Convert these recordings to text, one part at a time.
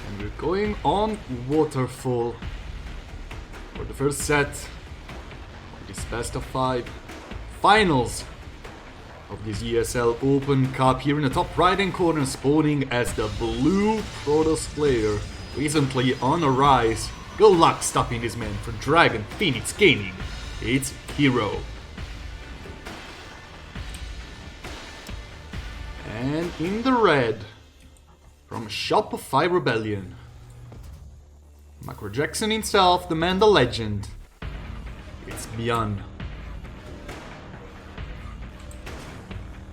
And we're going on Waterfall for the first set of this best of 5 finals of this ESL Open Cup. Here in the top right hand corner, spawning as the blue Protoss player, recently on a rise. Good luck stopping this man for Dragon Phoenix Gaming. It's Hero. And in the red, from Shopify Rebellion, Macro Jackson himself, the man, the legend, it's Byun.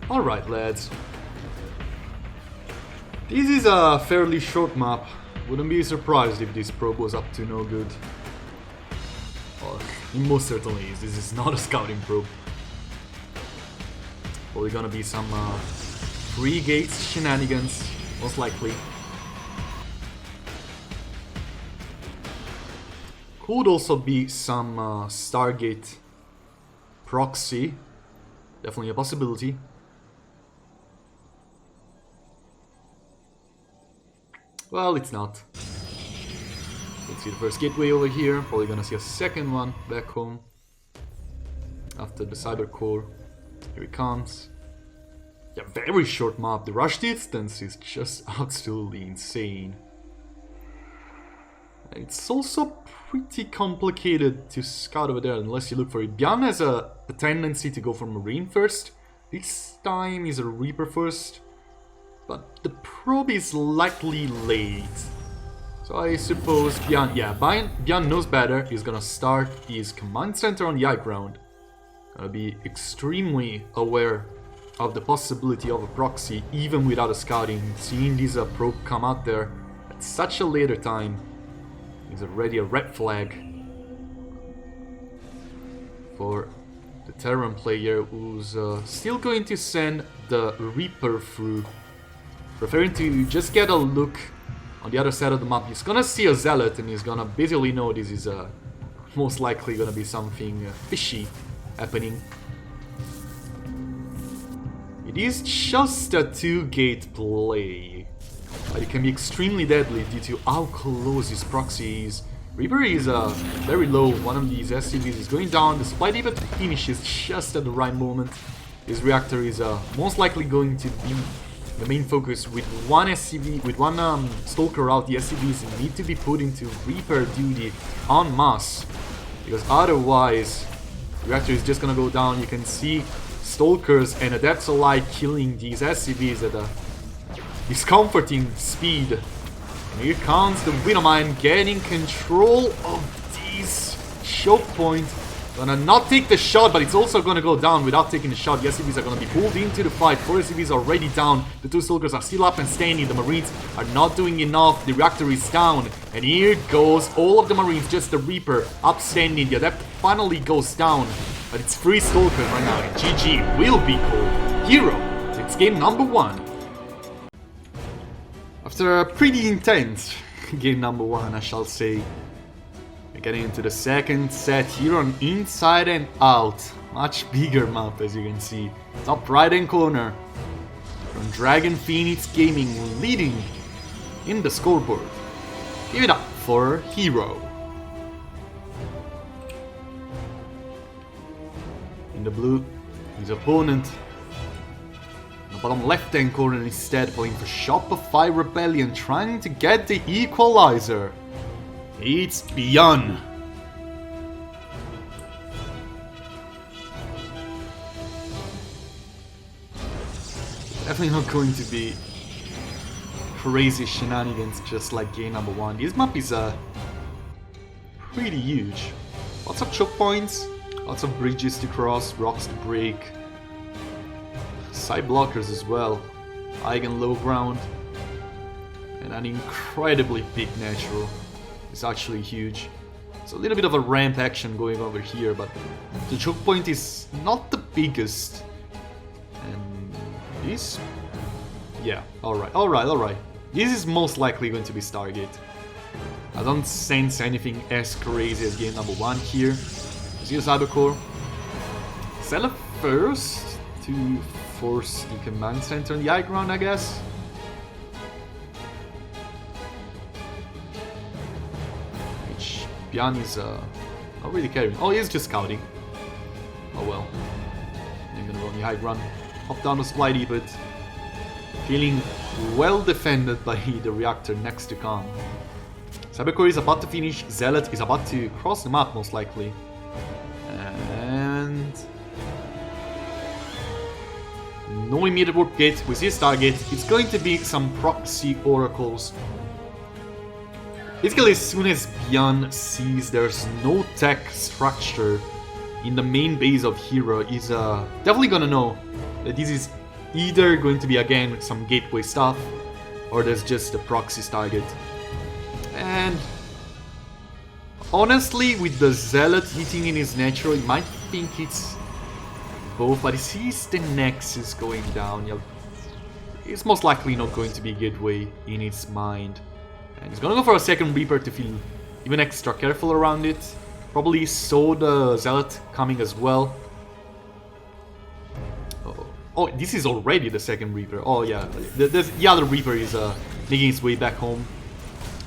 Alright lads, this is a fairly short map. Wouldn't be surprised if this probe was up to no good. Well, it most certainly is. This is not a scouting probe. Probably gonna be some free gates shenanigans, most likely. Could also be some Stargate proxy. Definitely a possibility. Well, it's not. Let's see the first gateway over here. Probably gonna see a second one back home. After the cyber core. Here it comes. Yeah, very short map. The rush distance is just absolutely insane. It's also pretty complicated to scout over there unless you look for it. Byun has a tendency to go for Marine first. This time is a Reaper first. But the probe is likely late. So I suppose Byun knows better. He's gonna start his command center on the high ground. Gonna be extremely aware of the possibility of a proxy even without a scouting. Seeing this probe come out there at such a later time is already a red flag for the Terran player, who's still going to send the Reaper through, preferring to just get a look on the other side of the map. He's gonna see a Zealot and he's gonna basically know this is most likely gonna be something fishy happening. It is just a 2-gate play, but it can be extremely deadly due to how close his proxy is. Reaper is very low. One of these SCVs is going down. The supply depot finishes just at the right moment. His reactor is most likely going to be the main focus. With one SCV, with one Stalker out, the SCVs need to be put into Reaper duty en masse, because otherwise the reactor is just gonna go down. You can see Stalkers and Adepts alike killing these SCVs at a discomforting speed. And here comes the Widowmine getting control of this choke point. Gonna not take the shot, but it's also gonna go down without taking the shot. The SCVs are gonna be pulled into the fight. 4 SCVs already down. The 2 Stalkers are still up and standing. The Marines are not doing enough. The reactor is down. And here goes all of the Marines, just the Reaper upstanding. The Adept finally goes down. But it's 3 Stalkers right now. And GG will be called Hero. It's game number 1. After a pretty intense game number 1, I shall say. We're getting into the second set here on Inside and Out. Much bigger map, as you can see. Top right hand corner. From Dragon Phoenix Gaming, leading in the scoreboard. Give it up for Hero. In the blue, his opponent. In the bottom left hand corner instead, playing for Shopify Rebellion, trying to get the equalizer. It's Byun. Definitely not going to be crazy shenanigans just like game number 1. This map is pretty huge. Lots of choke points, lots of bridges to cross, rocks to break, side blockers as well, high and low ground, and an incredibly big natural. It's actually huge. It's a little bit of a ramp action going over here, but the choke point is not the biggest. And this... yeah, alright. This is most likely going to be Stargate. I don't sense anything as crazy as game number 1 here. See a Cybercore. Sell it first to force the command center on the high ground, I guess. Byun is not really carrying. Oh, he's just scouting. Oh well. I'm gonna go on the high ground. Hop down to Splitey, but feeling well defended by the reactor next to come. Cybercore is about to finish. Zealot is about to cross the map, most likely. And no immediate warp gate. We see his target. It's going to be some proxy oracles. Basically, as soon as Byun sees there's no tech structure in the main base of Hero, he's definitely gonna know that this is either going to be again some gateway stuff, or there's just a proxy target. And honestly, with the Zealot hitting in his natural, he might think it's both, but he sees the Nexus going down. Yeah, it's most likely not going to be a gateway in his mind. And he's gonna go for a second Reaper to feel even extra careful around it. Probably saw the Zealot coming as well. Oh, this is already the second Reaper. Oh yeah, the other Reaper is making his way back home.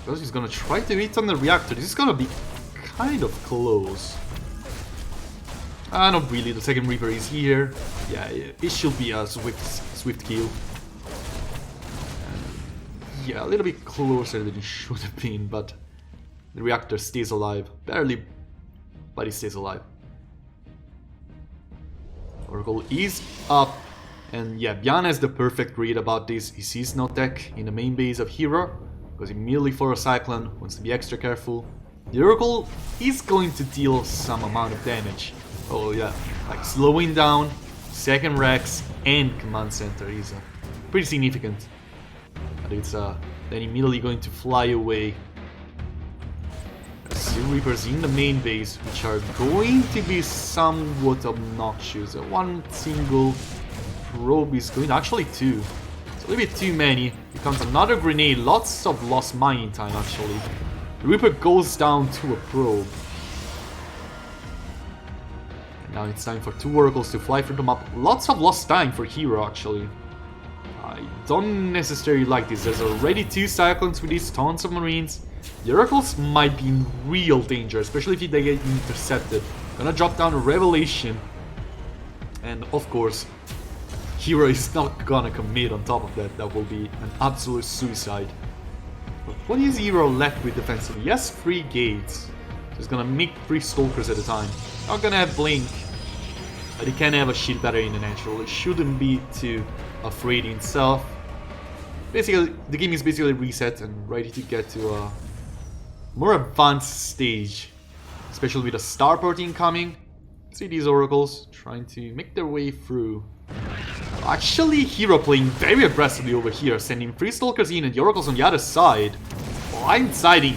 Because he's gonna try to hit on the reactor. This is gonna be kind of close. Not really, the second Reaper is here. Yeah, it should be a swift kill. Yeah, a little bit closer than it should have been, but the reactor stays alive. Barely, but it stays alive. Oracle is up. And yeah, Byun has the perfect read about this. He sees no tech in the main base of Hero, because immediately for a Cyclone, wants to be extra careful. The Oracle is going to deal some amount of damage. Oh yeah, like slowing down, second Rex and Command Center is pretty significant. But it's then immediately going to fly away. Still Reapers in the main base, which are going to be somewhat obnoxious. One single probe is going, actually two. It's a little bit too many. Becomes another grenade, lots of lost mining time actually. The Reaper goes down to a probe. And now it's time for two Oracles to fly through the map. Lots of lost time for Hero actually. I don't necessarily like this. There's already two Cyclones with these tons of Marines. The Oracles might be in real danger, especially if they get intercepted. Gonna drop down a Revelation. And of course, Hero is not gonna commit on top of that. That will be an absolute suicide. But what is Hero left with defensively? He has 3 gates. So he's gonna make 3 Stalkers at a time. Not gonna have Blink. But he can have a shield battery in the natural. It shouldn't be too afraid himself. Basically, the game is basically reset and ready to get to a more advanced stage. Especially with a starport incoming. See these Oracles trying to make their way through. Actually, Hero playing very aggressively over here, sending 3 Stalkers in and the Oracles on the other side. Blindsiding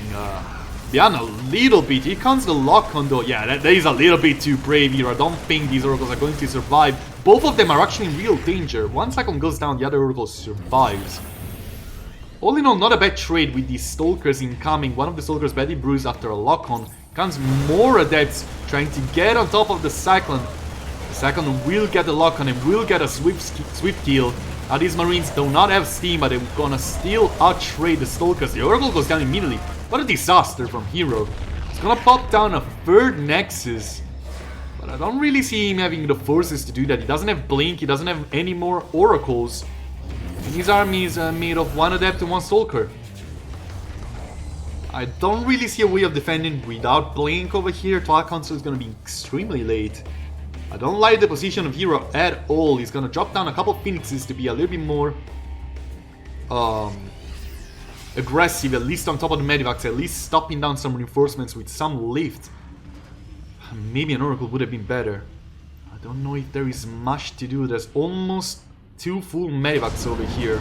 Byun a little bit. Here comes the lock-on though. Yeah, that is a little bit too brave here. I don't think these Oracles are going to survive. Both of them are actually in real danger. One Cyclone goes down, the other Oracle survives. All in all, not a bad trade with these Stalkers incoming. One of the Stalkers badly bruised after a lock-on. Comes more Adepts trying to get on top of the Cyclone. The Cyclone will get the lock-on and will get a swift kill. Now these Marines do not have steam, but they're gonna still out-trade the Stalkers. The Oracle goes down immediately. What a disaster from Hero. He's gonna pop down a 3rd Nexus. But I don't really see him having the forces to do that. He doesn't have Blink, he doesn't have any more Oracles. And his army is made of 1 Adept and 1 Stalker. I don't really see a way of defending without Blink over here. Twilight Council is gonna be extremely late. I don't like the position of Hero at all. He's gonna drop down a couple of Phoenixes to be a little bit more aggressive, at least on top of the Medivacs, at least stopping down some reinforcements with some lift. Maybe an Oracle would have been better. I don't know if there is much to do. There's almost 2 full Medivacs over here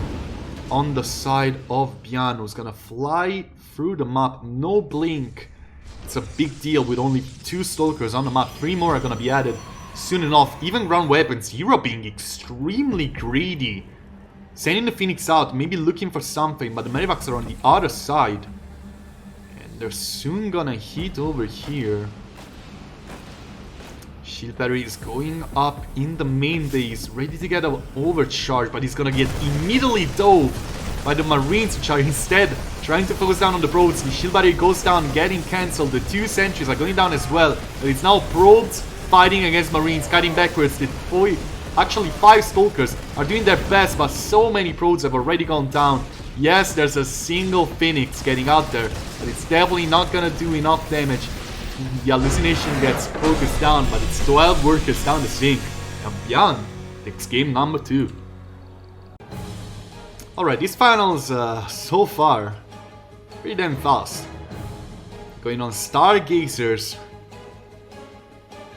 on the side of Byun, who's gonna fly through the map. No Blink. It's a big deal with only 2 Stalkers on the map. 3 more are gonna be added soon enough. Even ground weapons. Hero being extremely greedy. Sending the Phoenix out, maybe looking for something, but the Medivacs are on the other side. And they're soon gonna hit over here. Shield battery is going up in the main base, ready to get an overcharge, but he's gonna get immediately dove by the Marines, which are instead trying to focus down on the probes. The shield barrier goes down, getting cancelled. The 2 sentries are going down as well. But it's now probes fighting against Marines, cutting backwards. Actually 5 Stalkers are doing their best, but so many probes have already gone down. Yes, there's a single Phoenix getting out there, but it's definitely not gonna do enough damage. The hallucination gets focused down, but it's 12 workers down the sink. And Byun takes game number 2. Alright, these finals so far, pretty damn fast. Going on Stargazers.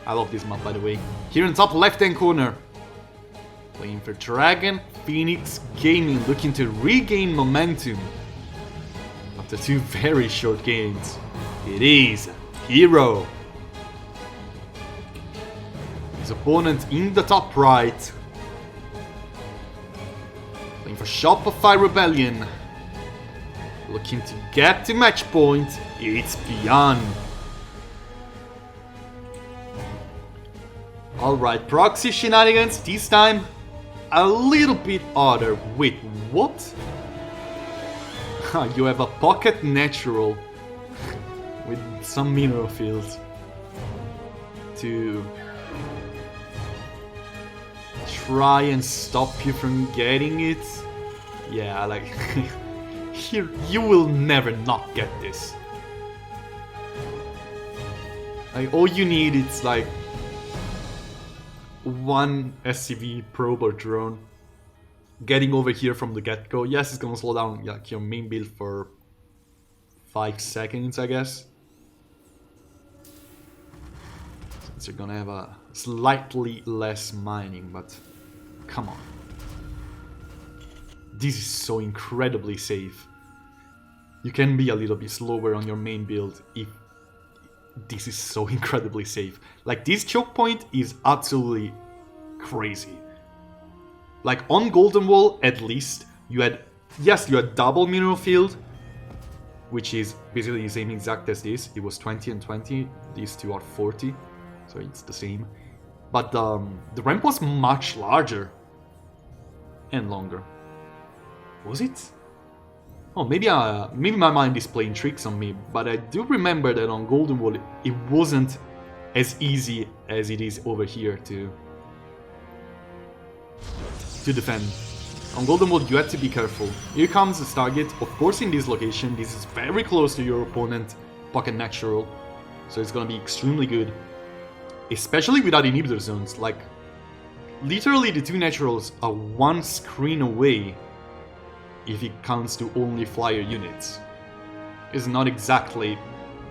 I love this map, by the way. Here in top left hand corner, playing for Dragon Phoenix Gaming, looking to regain momentum after 2 very short games. It is Hero. His opponent in the top right, playing for Shopify Rebellion, looking to get to match point. It's Byun. Alright, proxy shenanigans, this time a little bit odder. Wait, what? You have a pocket natural with some mineral fields to try and stop you from getting it. Yeah, like, here, you will never not get this. Like, all you need is like 1 SCV probe or drone getting over here from the get-go. Yes, it's gonna slow down like your main build for 5 seconds, I guess. Since you're gonna have a slightly less mining, but come on. This is so incredibly safe. You can be a little bit slower on your main build if this is so incredibly safe. Like, this choke point is absolutely crazy. Like, on Golden Wall, at least, you had... Yes, you had double mineral field, which is basically the same exact as this. It was 20 and 20. These two are 40, so it's the same. But the ramp was much larger and longer. Was it? Oh, maybe my mind is playing tricks on me, but I do remember that on Golden Wall it wasn't as easy as it is over here to defend. On Golden Wall you had to be careful. Here comes the Stargate. Of course, in this location, this is very close to your opponent pocket natural, so it's gonna be extremely good. Especially without inhibitor zones. Like, literally the 2 naturals are 1 screen away if it counts to only flyer units. It's not exactly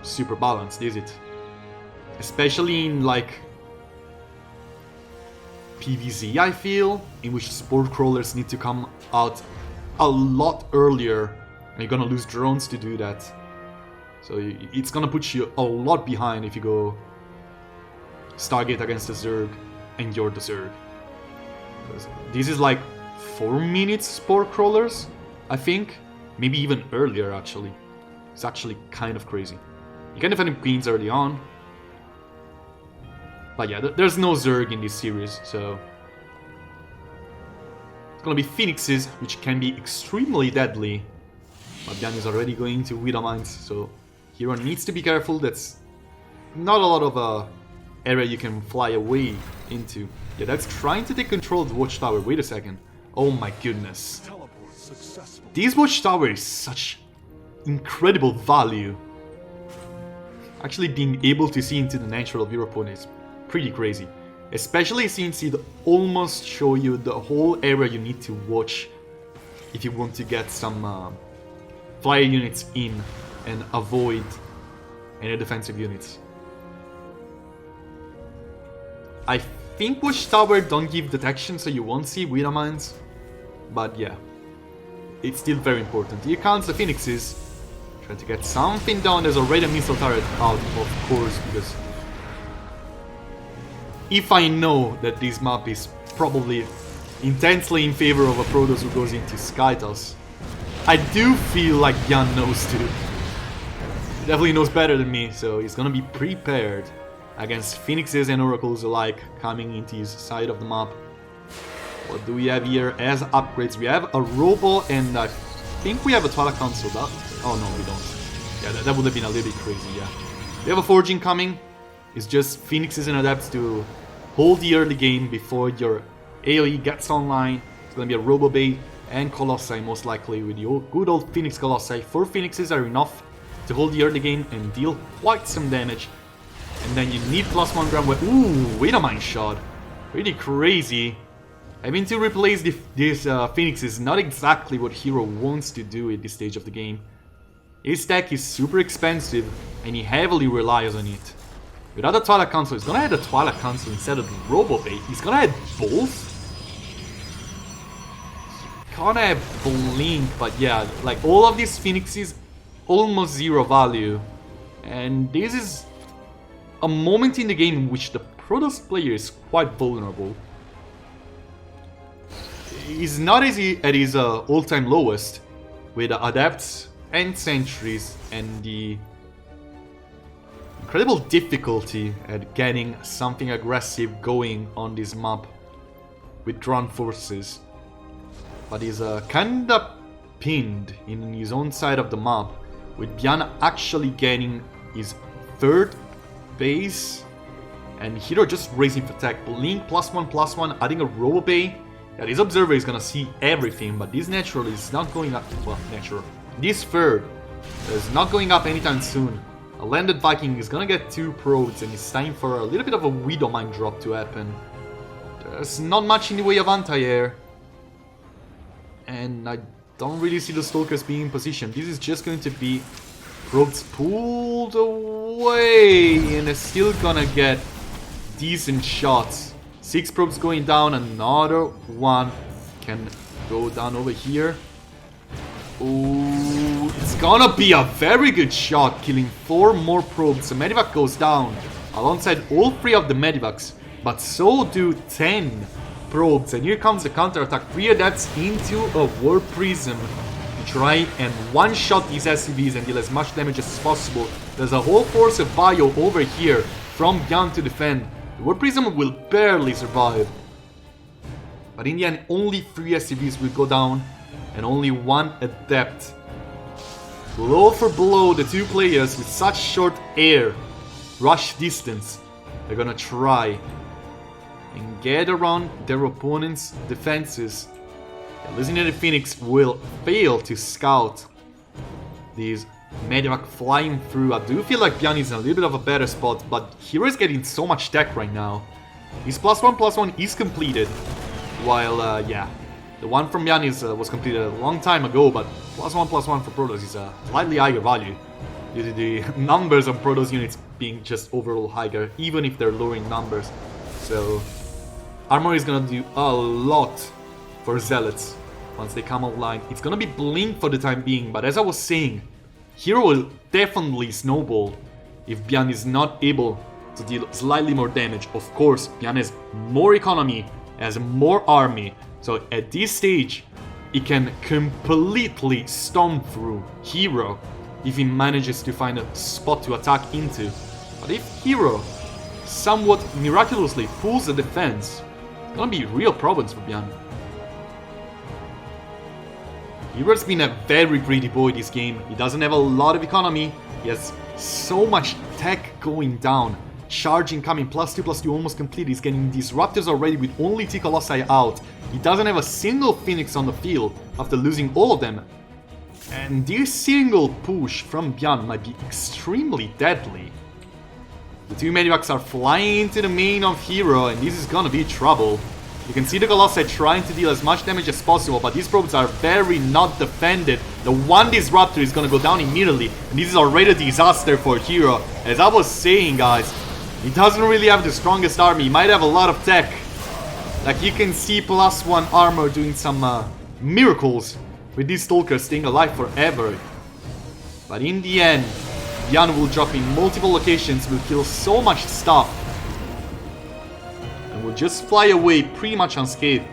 super balanced, is it? Especially in like PvZ, I feel, in which sport crawlers need to come out a lot earlier, and you're gonna lose drones to do that. So it's gonna put you a lot behind if you go Stargate against the Zerg and you're the Zerg. This is like 4 minutes sport crawlers, I think. Maybe even earlier, actually. It's actually kind of crazy. You can defend Queens early on. But yeah, there's no Zerg in this series, so... It's gonna be Phoenixes, which can be extremely deadly. But Byun is already going to Widow Mines, so Hero needs to be careful. That's not a lot of area you can fly away into. Yeah, that's trying to take control of the watchtower. Wait a second. Oh my goodness. This watchtower is such incredible value. Actually being able to see into the natural of your opponent is pretty crazy. Especially since it almost show you the whole area you need to watch if you want to get some flyer units in and avoid any defensive units. I think watchtower don't give detection, so you won't see Widow Mines. But yeah, it's still very important. Here comes the Phoenixes, trying to get something done. There's already a missile turret out, of course, because if I know that this map is probably intensely in favor of a Protoss who goes into Skytoss, I do feel like Byun knows too. He definitely knows better than me, so he's gonna be prepared against Phoenixes and Oracles alike coming into his side of the map. What do we have here as upgrades? We have a Robo and a think we have a Twilight Council. Oh no, we don't. Yeah, that would have been a little bit crazy, yeah. We have a Forging coming. It's just Phoenixes and Adepts to hold the early game before your AoE gets online. It's gonna be a Robobay and Colossi most likely with the good old Phoenix Colossi. 4 Phoenixes are enough to hold the early game and deal quite some damage. And then you need +1 ground weapon. Ooh, wait a mine shot. Pretty crazy. Having to replace this Phoenix is not exactly what Hero wants to do at this stage of the game. His tech is super expensive and he heavily relies on it. Without the Twilight Council, he's gonna add the Twilight Council instead of the Robobay. He's gonna add both? Gonna have Blink, but yeah, like all of these Phoenixes, almost 0 value. And this is a moment in the game in which the Protoss player is quite vulnerable. He's not at his all-time lowest, with Adepts and Sentries and the incredible difficulty at getting something aggressive going on this map with ground forces. But he's kinda pinned in his own side of the map, with Byun actually getting his 3rd base and Hero just raising for attack. Blink +1/+1, adding a Robobay. Yeah, this Observer is gonna see everything, but this Natural is not going up. Well, Natural. This 3rd is not going up anytime soon. A Landed Viking is gonna get 2 probes, and it's time for a little bit of a Widow Mine drop to happen. There's not much in the way of anti-air. And I don't really see the Stalkers being in position. This is just going to be probes pulled away, and they're still gonna get decent shots. 6 probes going down, another one can go down over here. Ooh, it's gonna be a very good shot, killing 4 more probes. The Medivac goes down alongside all 3 of the Medivacs, but so do 10 probes. And here comes the counter-attack. 3 Adepts into a War Prism to try and one-shot these SCVs and deal as much damage as possible. There's a whole force of Bio over here from Byun to defend. The War Prism will barely survive. But in the end, only 3 SCVs will go down and only 1 Adept. Blow for blow, the 2 players with such short air rush distance, they're gonna try and get around their opponent's defenses. The Hallucinated Phoenix will fail to scout these Medivac flying through. I do feel like Byun is in a little bit of a better spot, but Hero is getting so much tech right now. His +1/+1 is completed, while, yeah, the one from Byun was completed a long time ago, but +1/+1 for Protoss is a slightly higher value due to the numbers of Protoss units being just overall higher, even if they're lowering numbers. So Armor is gonna do a lot for Zealots once they come online. It's gonna be Blink for the time being, but as I was saying, Hero will definitely snowball if Byun is not able to deal slightly more damage. Of course, Byun has more economy, has more army, so at this stage, he can completely storm through Hero if he manages to find a spot to attack into. But if Hero somewhat miraculously pulls the defense, it's gonna be real problems for Byun. Hero's been a very greedy boy this game. He doesn't have a lot of economy. He has so much tech going down. Charge incoming, +2/+2 almost complete. He's getting Disruptors already with only T Colossi out. He doesn't have a single Phoenix on the field after losing all of them. And this single push from Byun might be extremely deadly. The 2 Medivacs are flying into the main of Hero, and this is gonna be trouble. You can see the Colossi trying to deal as much damage as possible, but these probes are very not defended. The 1 Disruptor is gonna go down immediately, and this is already a disaster for Hero. As I was saying, guys, he doesn't really have the strongest army. He might have a lot of tech. Like, you can see +1 armor doing some miracles with these Stalkers staying alive forever. But in the end, Byun will drop in multiple locations, will kill so much stuff, and will just fly away pretty much unscathed.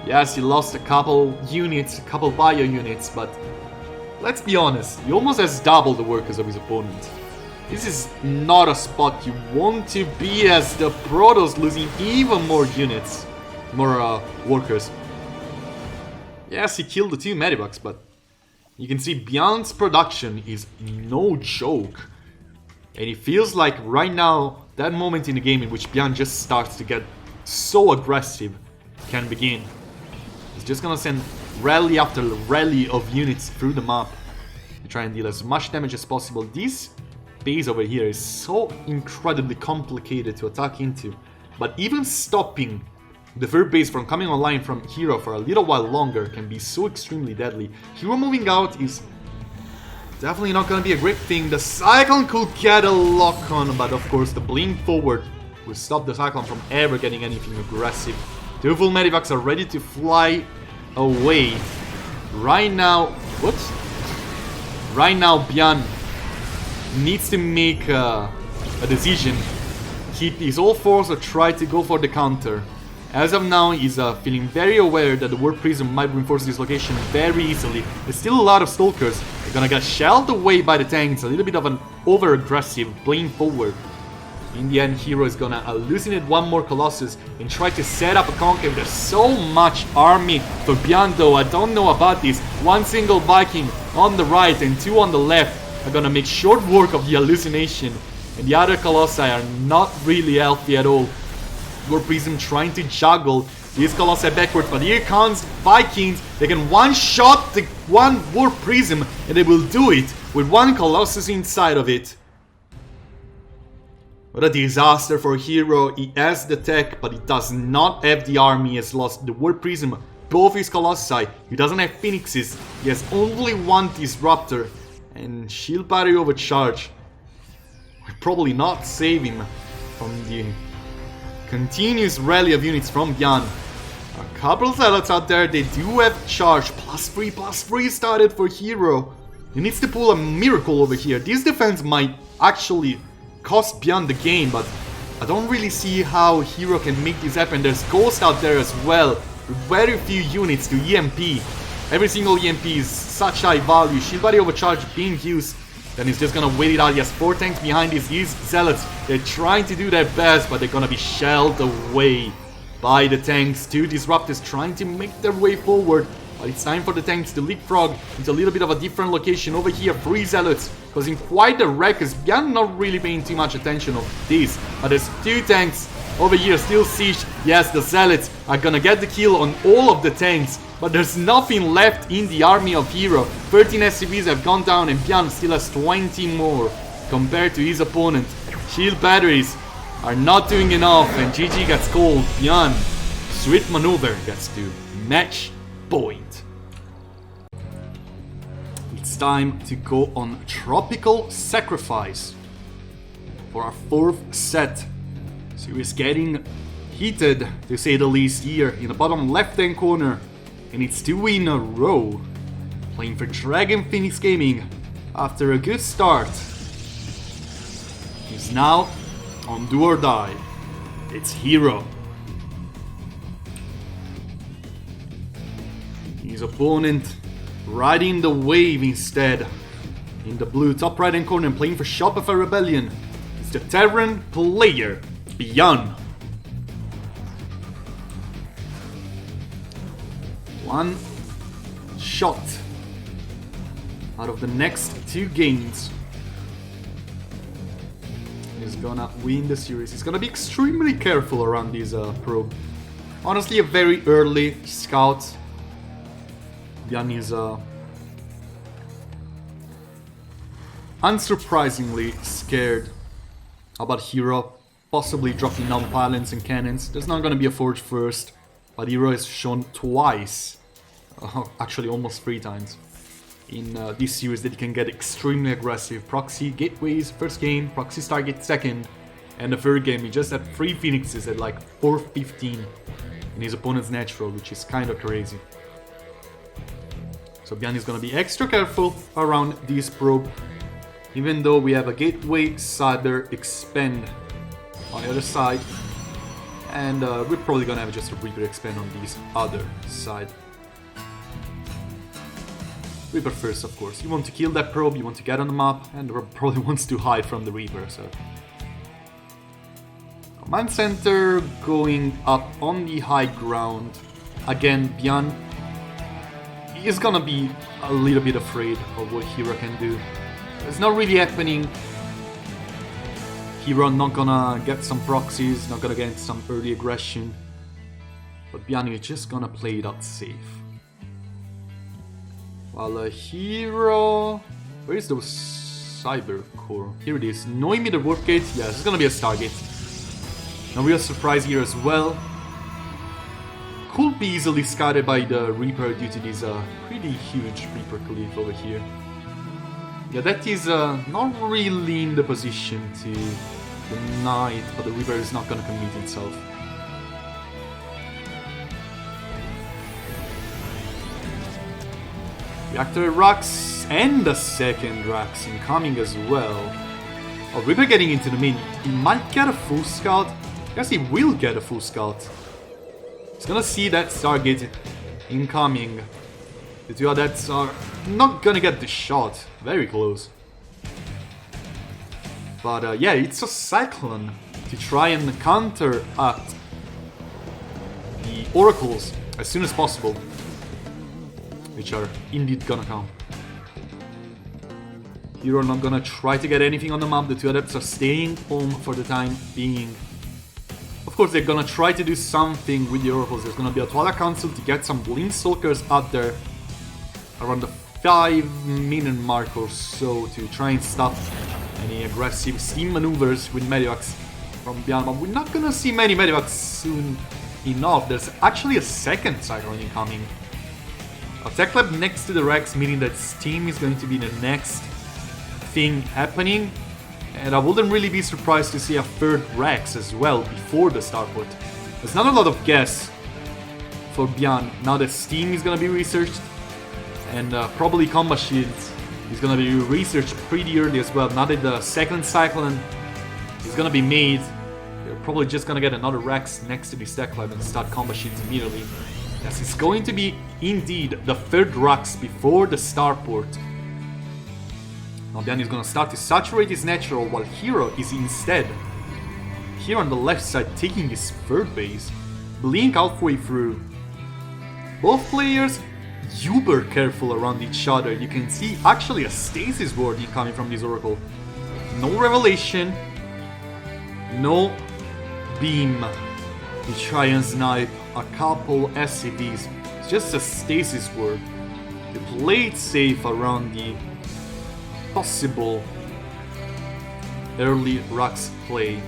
Yes, he lost a couple units, a couple bio units, but let's be honest, he almost has double the workers of his opponent. This is not a spot you want to be as the Protoss losing even more units, more workers. Yes, he killed the 2 Medivacs, but You can see Byun's production is no joke. And it feels like right now, that moment in the game in which Byun just starts to get so aggressive can begin. He's just gonna send rally after rally of units through the map to try and deal as much damage as possible. This base over here is so incredibly complicated to attack into. But even stopping the third base from coming online from Hero for a little while longer can be so extremely deadly. Hero moving out is definitely not going to be a great thing. The Cyclone could get a lock on, but of course the blink forward will stop the Cyclone from ever getting anything aggressive. Two full Medivacs are ready to fly away. Right now, whoops. Right now Byun needs to make a decision. Keep his all force or try to go for the counter. As of now, he's feeling very aware that the Warp Prism might reinforce this location very easily. There's still a lot of Stalkers. They're gonna get shelled away by the tanks. A little bit of an over-aggressive playing forward. In the end, Hero is gonna hallucinate one more Colossus and try to set up a concave. There's so much army for Byun though. I don't know about this. One single Viking on the right and two on the left are gonna make short work of the hallucination. And the other Colossi are not really healthy at all. Warp Prism trying to juggle these Colossi backwards, but here comes Vikings. They can one-shot the one Warp Prism, and they will do it with one Colossus inside of it. What a disaster for Hero. He has the tech, but he does not have the army. He has lost the Warp Prism, both his Colossi. He doesn't have Phoenixes. He has only one Disruptor, and Shield Battery Overcharge will probably not save him from the continuous rally of units from Byun. A couple of zealots out there, they do have charge. +3/+3 started for Hero. He needs to pull a miracle over here. This defense might actually cost Byun the game, but I don't really see how Hero can make this happen. There's Ghost out there as well, with very few units to EMP. Every single EMP is such high value. Shield Body Overcharge being used. Then he's just gonna wait it out. He has 4 tanks behind these zealots. They're trying to do their best, but they're gonna be shelled away by the tanks. 2 Disruptors trying to make their way forward. But it's time for the tanks to leapfrog into a little bit of a different location. Over here, 3 zealots causing quite a ruckus. Byun not really paying too much attention of this. But there's 2 tanks over here, still siege. Yes, the zealots are gonna get the kill on all of the tanks. But there's nothing left in the army of Hero. 13 SCVs have gone down and Byun still has 20 more compared to his opponent. Shield batteries are not doing enough and GG gets called. Byun, swift maneuver, gets to match point. It's time to go on Tropical Sacrifice for our 4th set. So it's getting heated, to say the least, here in the bottom left-hand corner. And it's 2 in a row, playing for Dragon Phoenix Gaming after a good start. He's now on Do or Die. It's Hero. His opponent riding the wave instead. In the blue top right hand corner and playing for Shopify Rebellion, it's the Terran player, Byun. One shot out of the next 2 games. He's gonna win the series. He's gonna be extremely careful around this probe. Honestly, a very early scout. Byun is unsurprisingly scared about Hero possibly dropping down pylons and cannons. There's not gonna be a forge first, but Hero has shown twice. Actually almost 3 times in this series that he can get extremely aggressive. Proxy gateways first game, proxy Stargate second, and the third game he just had 3 Phoenixes at like 415 in his opponent's natural, which is kind of crazy. So Byun is gonna be extra careful around this probe, even though we have a gateway cyber expand on the other side, and we're probably gonna have just a Reaper expand on this other side. Reaper first, of course. You want to kill that probe, you want to get on the map, and the probe probably wants to hide from the Reaper, so... Command center going up on the high ground. Again, Byun he's gonna be a little bit afraid of what Hero can do. It's not really happening. Hero not gonna get some proxies, not gonna get some early aggression. But Byun is just gonna play it out safe. While Hero... Where is the Cyber Core? Here it is. No immediate warp gate? Yeah, this is gonna be a Stargate. No real surprise here as well. Could be easily scouted by the Reaper due to this pretty huge Reaper cliff over here. Yeah, that is not really in the position to deny it, but the Reaper is not gonna commit itself. Reactor Rax and the second Rax incoming as well. Oh, Reaper getting into the main. He might get a full scout. I guess he will get a full scout. He's gonna see that Stargate incoming. The two Adepts are not gonna get the shot. Very close. But yeah, it's a Cyclone to try and counteract the Oracles as soon as possible. Which are indeed gonna come. Hero not gonna try to get anything on the map. The two Adepts are staying home for the time being. Of course, they're gonna try to do something with the Oracles. There's gonna be a Twilight Council to get some Blink Stalkers out there around the 5-minute mark or so to try and stop any aggressive steam maneuvers with Medivacs from Byun. But we're not gonna see many Medivacs soon enough. There's actually a second Cyclone incoming. A Tech Lab next to the Rex, meaning that Steam is going to be the next thing happening. And I wouldn't really be surprised to see a third Rex as well before the Starport. There's not a lot of guess for Byun now that Steam is going to be researched. And probably Combat Shields is going to be researched pretty early as well. Now that the second Cyclone is going to be made, they're probably just going to get another Rex next to this Tech Lab and start Combat Shields immediately. Yes, it's going to be indeed the third Rex before the Starport. Now Byun is going to start to saturate his natural while Hero is instead here on the left side taking his third base. Blink halfway through. Both players uber careful around each other. You can see actually a stasis ward incoming from this Oracle. No revelation. No beam to try and snipe a couple SCVs. It's just a stasis ward to play it safe around the possible early Rux play.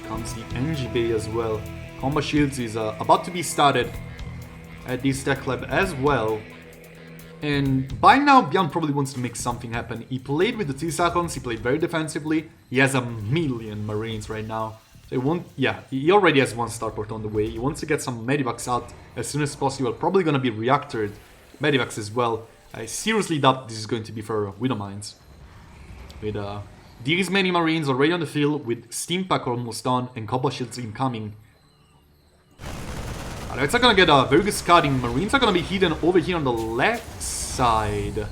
Comes the NG Bay as well. Combat Shields is about to be started at this Tech Lab as well. And by now, Byun probably wants to make something happen. He played with the two Cyclones, he played very defensively. He has a million Marines right now. So he already has one Starport on the way. He wants to get some Medivacs out as soon as possible. Probably gonna be reactored Medivacs as well. I seriously doubt this is going to be for Widow Mines. With these many Marines already on the field, with Steam Pack almost done and Combat Shields incoming. It's not gonna get a very good scouting. Marines are gonna be hidden over here on the left side.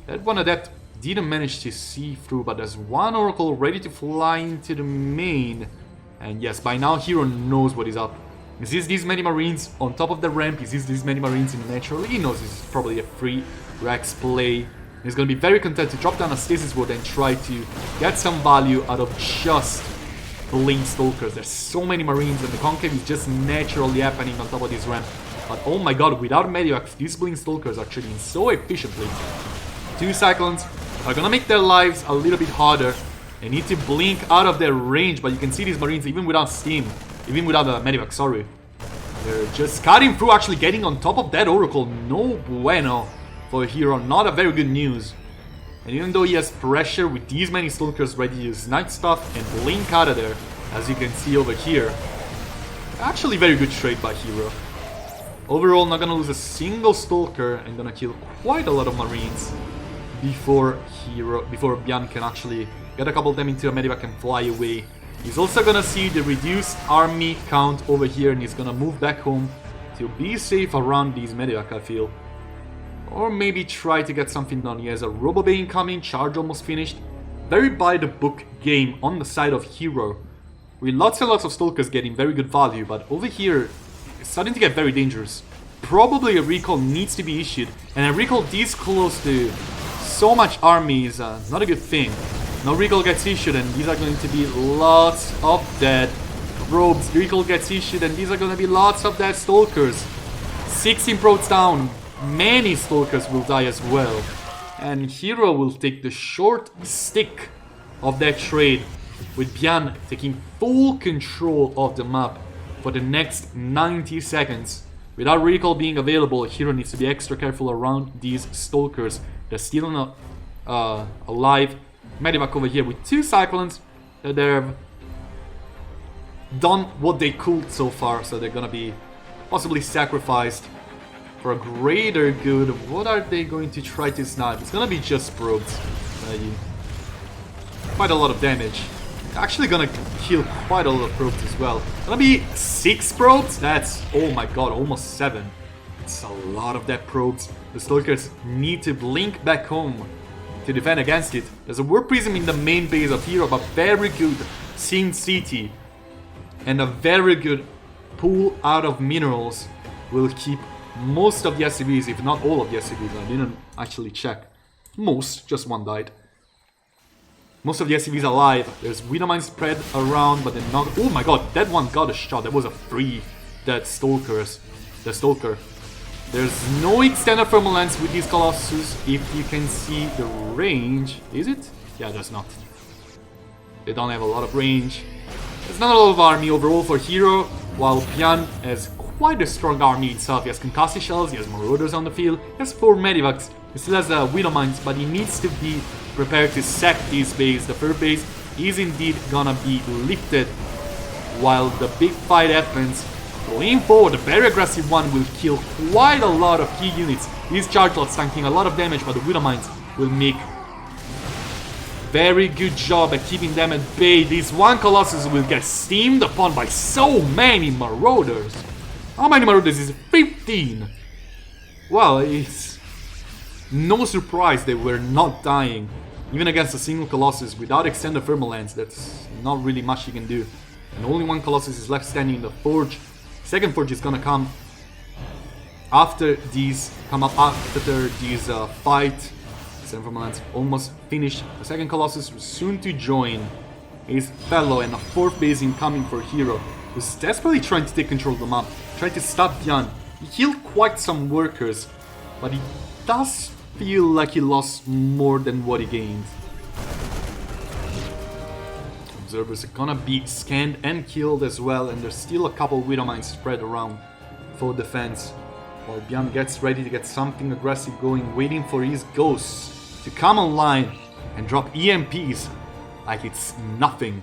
That one Adept didn't manage to see through, but there's one Oracle ready to fly into the main. And yes, by now Hero knows what is up. He sees these many Marines on top of the ramp, he sees these many Marines in the natural. He knows this is probably a free Rex play. He's gonna be very content to drop down a Stasis Ward and try to get some value out of just Blink Stalkers. There's so many Marines and the concave is just naturally happening on top of this ramp. But oh my god, without Medivacs, these Blink Stalkers are trading so efficiently. Two Cyclones are gonna make their lives a little bit harder. They need to blink out of their range, but you can see these Marines even without Steam, even without the Medivac, sorry. They're just cutting through, actually getting on top of that Oracle. No bueno for Hero, not a very good news. And even though he has pressure with these many Stalkers ready to use Night Stuff and blink out of there, as you can see over here. Actually very good trade by Hero. Overall, not gonna lose a single Stalker and gonna kill quite a lot of Marines before Byun can actually get a couple of them into a Medivac and fly away. He's also gonna see the reduced army count over here and he's gonna move back home to be safe around these Medivac, I feel. Or maybe try to get something done. He has a Robo-Bay incoming, charge almost finished. Very by-the-book game on the side of Hero. With lots and lots of Stalkers getting very good value, but over here, it's starting to get very dangerous. Probably a recall needs to be issued, and a recall this close to so much army is not a good thing. No recall gets issued, and these are going to be lots of dead probes. Recall gets issued, and these are going to be lots of dead stalkers. 16 probes down. Many stalkers will die as well. And Hero will take the short stick of that trade, with Byun taking full control of the map for the next 90 seconds. Without recall being available, Hero needs to be extra careful around these stalkers. They're still not alive. Medivac over here with 2 Cyclones. They've done what they could so far, so they're gonna be possibly sacrificed for a greater good. What are they going to try to snipe? It's gonna be just probes. Quite a lot of damage. Actually gonna kill quite a lot of probes as well. Gonna be 6 probes? That's, oh my god, almost 7. It's a lot of dead probes. The Stalkers need to blink back home to defend against it. There's a Warp Prism in the main base of Hero, but very good Sin City and a very good pool out of minerals will keep most of the SCVs, if not all of the SCVs. I didn't actually check. Most, just one died. Most of the SCVs alive. There's Widow Mine spread around, but they're not. Oh my god, that one got a shot. That was a 3 dead Stalkers. The Stalker. There's no extended thermal lens with these Colossus. If you can see the range. Is it? Yeah, there's not. They don't have a lot of range. There's not a lot of army overall for Hero, while Byun has quite a strong army itself. He has Concussive Shells, he has Marauders on the field, he has 4 Medivacs, he still has Widow Mines, but he needs to be prepared to sack this base. The third base is indeed gonna be lifted while the big fight happens. Going forward, the very aggressive one will kill quite a lot of key units. These charge lots tanking a lot of damage, but the Widow Mines will make very good job at keeping them at bay. This one Colossus will get steamed upon by so many Marauders. How many Marauders is it? 15! Well, it's no surprise they were not dying. Even against a single Colossus without extended thermal lens, that's not really much you can do. And only one Colossus is left standing in the Forge. Second Forge is gonna come after these, fight. Extended thermal lens almost finished. The second Colossus was soon to join his fellow, and a 4th base incoming for Hero, who's desperately trying to take control of the map, trying to stop Byun. He killed quite some workers, but he does feel like he lost more than what he gained. Observers are gonna be scanned and killed as well, and there's still a couple Widow Mines spread around for defense, while Byun gets ready to get something aggressive going, waiting for his ghosts to come online and drop EMPs like it's nothing.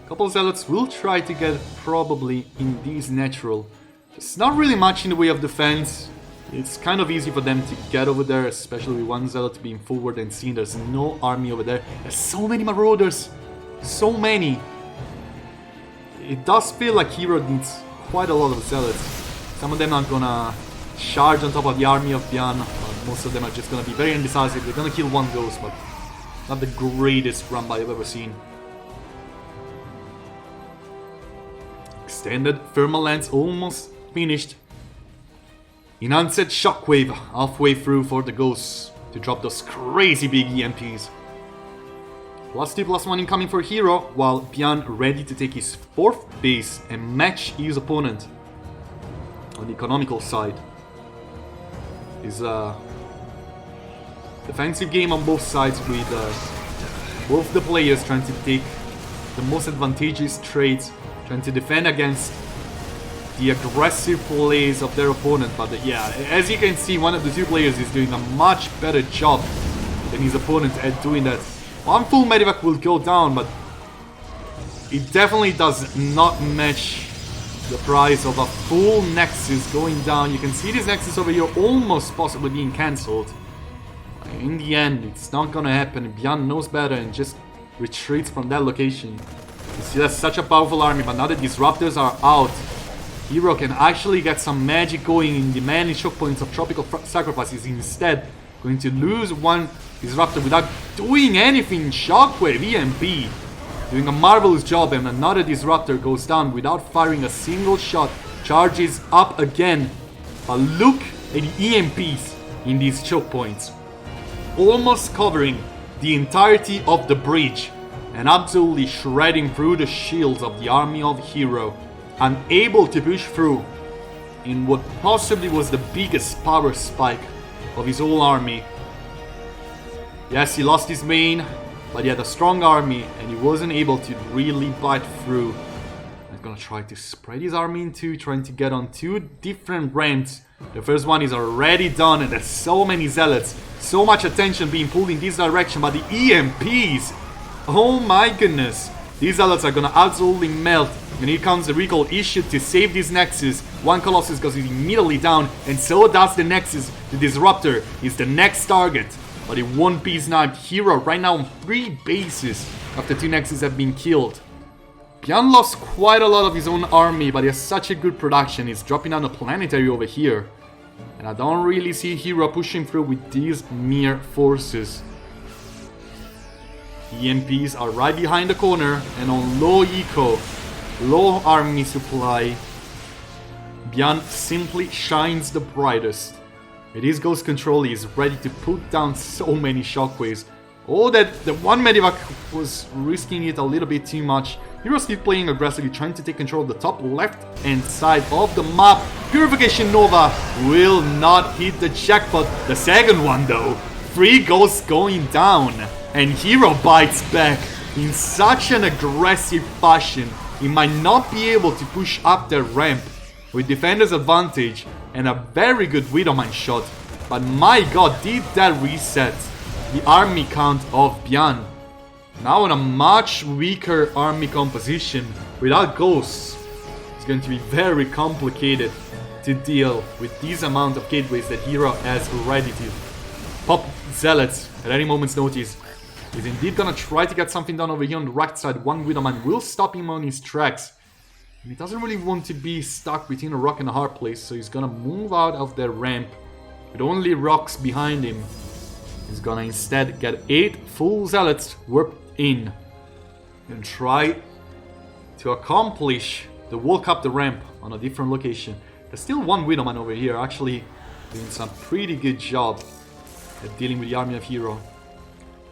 A couple of Zealots will try to get probably in these natural. There's not really much in the way of defense. It's kind of easy for them to get over there, especially with one Zealot being forward and seeing there's no army over there. There's so many Marauders! So many! It does feel like Hero needs quite a lot of Zealots. Some of them are gonna charge on top of the army of Byun. Most of them are just gonna be very indecisive. They're gonna kill one Ghost, but not the greatest run by I've ever seen. Extended thermal lens almost finished. Enhanced Shockwave halfway through for the Ghosts to drop those crazy big EMPs. +2/+1 incoming for Hero, while Byun ready to take his 4th base and match his opponent on the economical side. Is a defensive game on both sides, with both the players trying to take the most advantageous trades, trying to defend against the aggressive plays of their opponent. But yeah, as you can see, one of the 2 players is doing a much better job than his opponent at doing that. One full Medivac will go down, but it definitely does not match the price of a full Nexus going down. You can see this Nexus over here almost possibly being cancelled. In the end, it's not gonna happen. Byun knows better and just retreats from that location. You see, that's such a powerful army, but now that Disruptors are out, Hero can actually get some magic going in the many choke points of Tropical Sacrifices. Instead, going to lose one Disruptor without doing anything. Shockwave, EMP. doing a marvelous job, and another disruptor goes down without firing a single shot. Charges up again. But look at the EMPs in these choke points. Almost covering the entirety of the bridge and absolutely shredding through the shields of the army of Hero. Unable to push through in what possibly was the biggest power spike of his whole army. Yes, he lost his main, but he had a strong army and he wasn't able to really bite through. I'm gonna try to spread his army in two, trying to get on two different ramps. The first one is already done, and there's so many zealots, so much attention being pulled in this direction, but the EMPs, oh my goodness, these zealots are gonna absolutely melt. And here comes the recall issued to save this Nexus. One Colossus goes immediately down, and so does the Nexus. The Disruptor is the next target, but it won't be sniped. Hero right now on 3 bases after 2 Nexus have been killed. Byun lost quite a lot of his own army, but he has such a good production. He's dropping down a planetary over here. And I don't really see Hero pushing through with these mere forces. EMPs are right behind the corner and on low eco, low army supply. Byun simply shines the brightest. With his Ghost Control, he is ready to put down so many shockwaves. Oh, that the one Medivac was risking it a little bit too much. Heroes keep playing aggressively, trying to take control of the top left-hand side of the map. Purification Nova will not hit the jackpot. The second one, though, 3 ghosts going down. And Hero bites back in such an aggressive fashion. He might not be able to push up the ramp with Defender's advantage and a very good Widowmine shot. But my god, did that reset the army count of Byun. Now on a much weaker army composition without ghosts. It's going to be very complicated to deal with this amount of gateways that Hero has ready to pop zealots at any moment's notice. He's indeed gonna try to get something done over here on the right side. One Widowmine will stop him on his tracks. And he doesn't really want to be stuck between a rock and a hard place, so he's gonna move out of the ramp with only rocks behind him. He's gonna instead get 8 full zealots warped in and try to accomplish the walk up the ramp on a different location. There's still one Widowmine over here, actually doing some pretty good job at dealing with the army of Hero.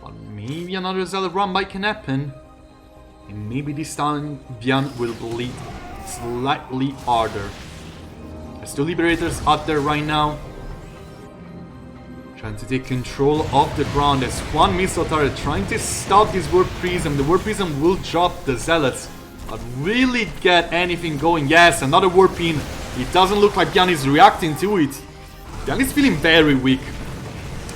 But maybe another zealot run by can happen. And maybe this time Byun will bleed slightly harder. There's 2 Liberators out there right now, trying to take control of the ground. There's one missile turret trying to stop this Warp Prism. The Warp Prism will drop the zealots, but really get anything going. Yes, another Warp in. It doesn't look like Byun is reacting to it. Byun is feeling very weak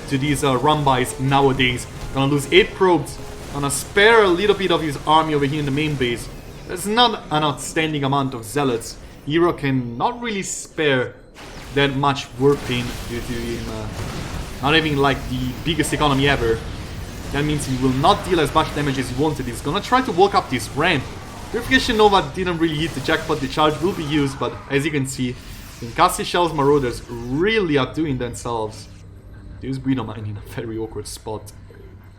to these run-bys nowadays. Gonna lose 8 probes. Gonna spare a little bit of his army over here in the main base. There's not an outstanding amount of zealots. Hero can not really spare that much warping due to him not having like the biggest economy ever. That means he will not deal as much damage as he wanted. He's gonna try to walk up this ramp. Purification Nova didn't really hit the jackpot. The charge will be used, but as you can see, Incassi Shell's Marauders really outdoing themselves. This Widowmine in a very awkward spot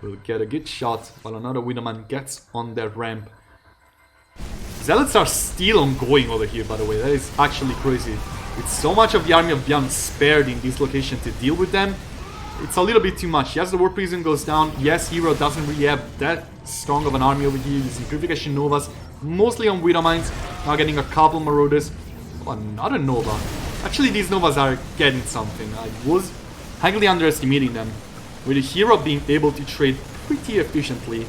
will get a good shot while another Widowmine gets on that ramp. Zealots are still ongoing over here, by the way. That is actually crazy. With so much of the army of Byun spared in this location to deal with them, it's a little bit too much. Yes, the Warp Prism goes down. Yes, Hero doesn't really have that strong of an army over here, using Purification Novas, mostly on Widowmines. Now getting a couple Marauders. Oh, another Nova. Actually, these Novas are getting something. I was highly underestimating them. With the Hero being able to trade pretty efficiently,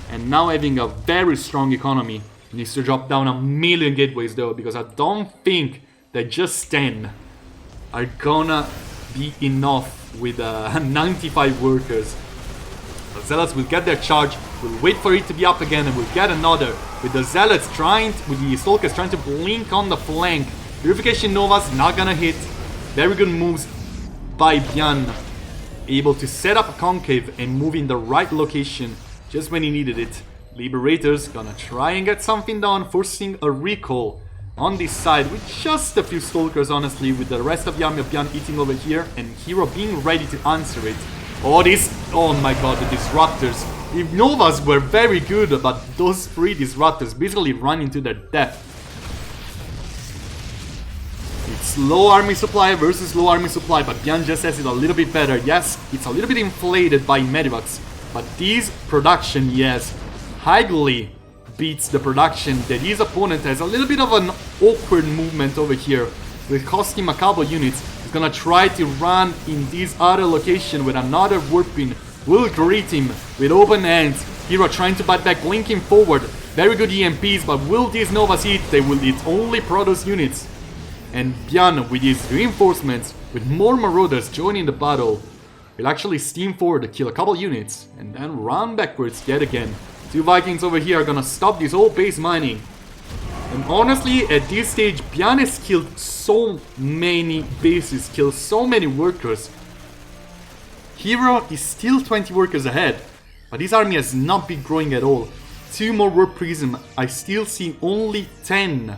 and now having a very strong economy. He needs to drop down 1,000,000 gateways though, because I don't think that just 10 are gonna be enough with 95 workers. The Zealots will get their charge, will wait for it to be up again, and will get another. With the Zealots with the Stalkers trying to blink on the flank. Purification Nova's not gonna hit. Very good moves by Byun. Able to set up a concave and move in the right location just when he needed it. Liberators gonna try and get something done, forcing a recall on this side with just a few Stalkers, honestly, with the rest of the army of Byun eating over here and Hero being ready to answer it. Oh, this Oh my god, the disruptors. The Novas were very good, but those 3 disruptors basically run into their death. It's low army supply versus low army supply, but Byun just has it a little bit better. Yes, it's a little bit inflated by Medivacs, but this production, yes, highly beats the production that his opponent has. A little bit of an awkward movement over here. Will cost him a couple units. He's gonna try to run in this other location with another warping. Will greet him with open hands. Hero trying to bite back, blinking forward. Very good EMPs, but will these Novas hit? They will hit only Protoss units. And Byun, with his reinforcements, with more Marauders joining the battle, will actually steam forward to kill a couple units, and then run backwards yet again. 2 Vikings over here are gonna stop this whole base mining. And honestly, at this stage, Byun has killed so many bases, killed so many workers. Hero is still 20 workers ahead, but his army has not been growing at all. 2 more Warp Prism, I still see only 10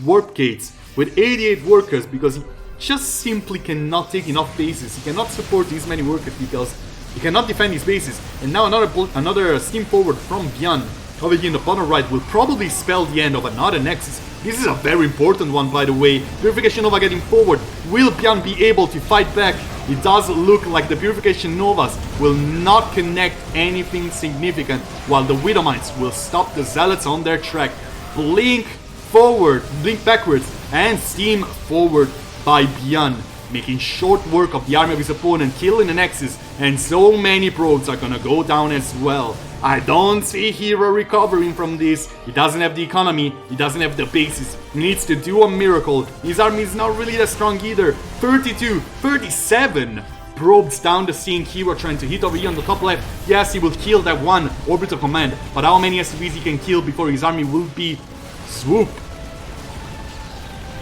Warp Gates with 88 workers because he just simply cannot take enough bases. He cannot support these many workers because he cannot defend his bases. And now another steam forward from Byun. Over here in the bottom right will probably spell the end of another Nexus. This is a very important one, by the way. Purification Nova getting forward. Will Byun be able to fight back? It does look like the Purification Novas will not connect anything significant, while the Widowmites will stop the Zealots on their track. Blink forward, blink backwards, and steam forward by Byun, making short work of the army of his opponent, killing the Nexus, and so many probes are gonna go down as well. I don't see Hero recovering from this. He doesn't have the economy, he doesn't have the bases, he needs to do a miracle. His army is not really that strong either. 32, 37 probes down the scene. Hero trying to hit over here on the top left. Yes, he will kill that one orbital command, but how many SCVs he can kill before his army will be swoop?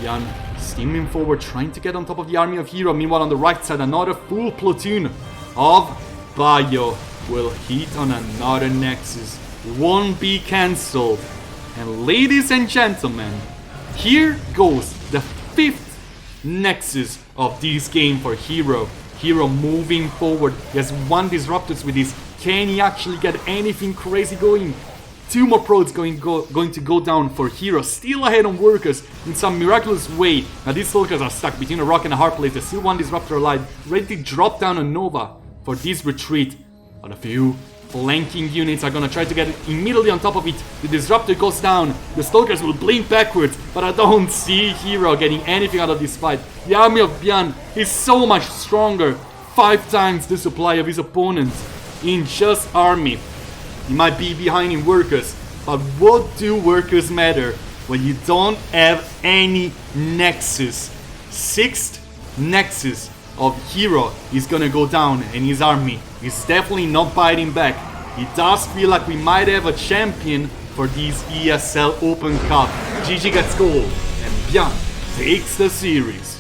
Byun steaming forward, trying to get on top of the army of Hero. Meanwhile, on the right side, another full platoon of Byun will hit on another Nexus. Won't be cancelled. And ladies and gentlemen, here goes the 5th Nexus of this game for Hero. Hero moving forward. He has 1 Disruptors with this. Can he actually get anything crazy going? 2 more probes going to go down for Hero. Still ahead on workers in some miraculous way. Now these soldiers are stuck between a rock and a hard place. There's still 1 Disruptor alive, ready to drop down a Nova for this retreat. But a few flanking units are gonna try to get immediately on top of it. The Disruptor goes down. The Stalkers will blink backwards, but I don't see Hero getting anything out of this fight. The army of Byun is so much stronger. 5 times the supply of his opponents in just army. He might be behind in workers, but what do workers matter when you don't have any Nexus? 6th Nexus of Hero is gonna go down, and his army is definitely not biting back. It does feel like we might have a champion for this ESL Open Cup. GG gets gold, and Byun takes the series.